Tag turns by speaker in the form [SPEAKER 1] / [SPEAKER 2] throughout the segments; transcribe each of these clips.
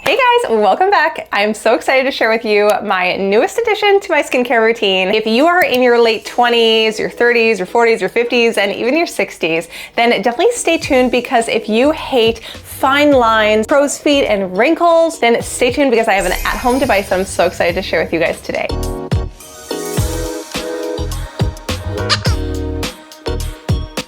[SPEAKER 1] Hey guys, welcome back. I'm so excited to share with you my newest addition to my skincare routine. If you are in your late 20s, your 30s, your 40s, your 50s, and even your 60s, then definitely stay tuned, because if you hate fine lines, crow's feet, and wrinkles, then stay tuned because I have an at-home device that I'm so excited to share with you guys today.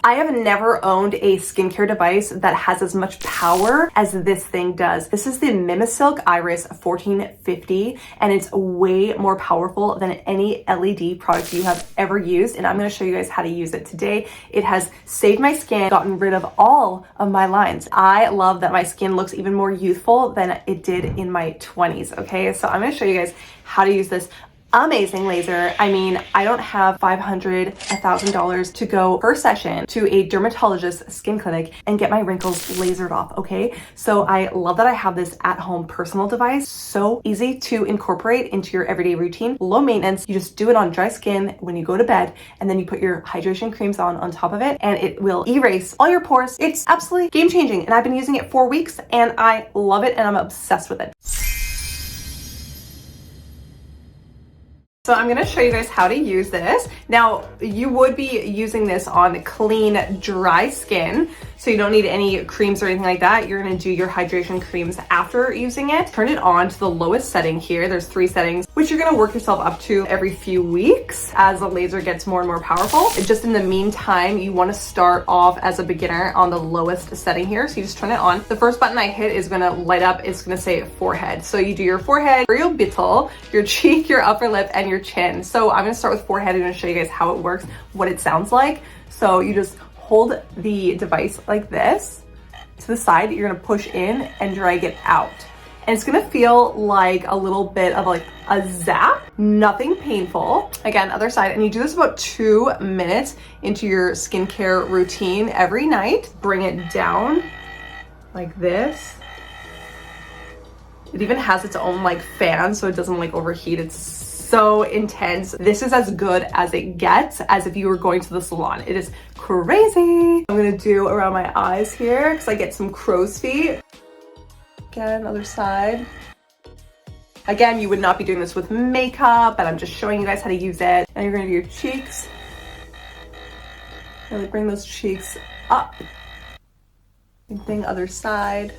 [SPEAKER 1] I have never owned a skincare device that has as much power as this thing does. This is the MimiSilk Iris 1450, and it's way more powerful than any LED product you have ever used. And I'm gonna show you guys how to use it today. It has saved my skin, gotten rid of all of my lines. I love that my skin looks even more youthful than it did in my 20s, okay? So I'm gonna show you guys how to use this amazing laser. I mean, I don't have $500, $1,000 to go per session to a dermatologist skin clinic and get my wrinkles lasered off, okay? So I love that I have this at-home personal device. So easy to incorporate into your everyday routine. Low maintenance. You just do it on dry skin when you go to bed, and then you put your hydration creams on top of it, and it will erase all your pores. It's absolutely game-changing, and I've been using it for weeks, and I love it, and I'm obsessed with it. So I'm gonna show you guys how to use this. Now, you would be using this on clean, dry skin, so you don't need any creams or anything like that. You're gonna do your hydration creams after using it. Turn it on to the lowest setting here. There's 3 settings, which you're gonna work yourself up to every few weeks as the laser gets more and more powerful. Just in the meantime, you wanna start off as a beginner on the lowest setting here. So you just turn it on. The first button I hit is gonna light up. It's gonna say forehead. So you do your forehead, your bital, your cheek, your upper lip, and your chin. So I'm gonna start with forehead. I'm gonna show you guys how it works, what it sounds like. So you just hold the device like this to the side. You're gonna push in and drag it out. And it's gonna feel like a little bit of like a zap, nothing painful. Again, other side, and you do this about 2 minutes into your skincare routine every night. Bring it down like this. It even has its own like fan, so it doesn't like overheat. It's so intense. This is as good as it gets, as if you were going to the salon. It is crazy. I'm gonna do around my eyes here because I get some crow's feet. Again, other side. Again, you would not be doing this with makeup, but I'm just showing you guys how to use it. And you're gonna do your cheeks. Really bring those cheeks up. Same thing, other side.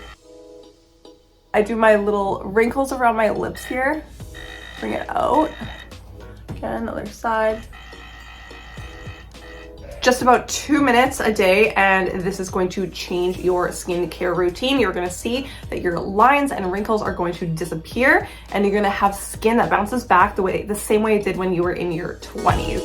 [SPEAKER 1] I do my little wrinkles around my lips here. Bring it out. Again, other side. Just about 2 minutes a day, and this is going to change your skincare routine. You're gonna see that your lines and wrinkles are going to disappear, and you're gonna have skin that bounces back the same way it did when you were in your 20s.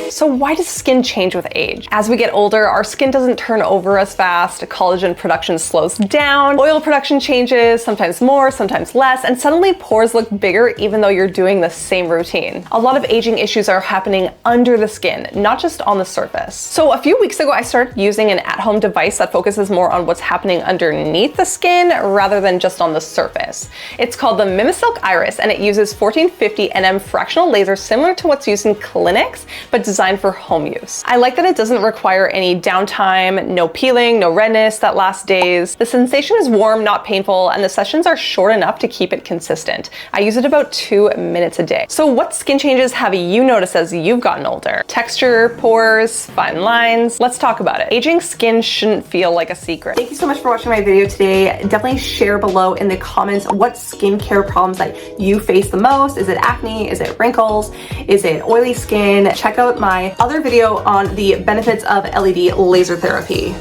[SPEAKER 1] So why does skin change with age? As we get older, our skin doesn't turn over as fast, collagen production slows down, oil production changes, sometimes more, sometimes less, and suddenly pores look bigger even though you're doing the same routine. A lot of aging issues are happening under the skin, not just on the surface. So a few weeks ago, I started using an at-home device that focuses more on what's happening underneath the skin rather than just on the surface. It's called the MimiSilk Iris, and it uses 1450 nm fractional laser similar to what's used in clinics, but designed for home use. I like that it doesn't require any downtime, no peeling, no redness that lasts days. The sensation is warm, not painful, and the sessions are short enough to keep it consistent. I use it about 2 minutes a day. So what skin changes have you noticed as you've gotten older? Texture, pores, fine lines? Let's talk about it. Aging skin shouldn't feel like a secret. Thank you so much for watching my video today. Definitely share below in the comments what skincare problems that you face the most. Is it acne? Is it wrinkles? Is it oily skin? Check out my other video on the benefits of LED laser therapy.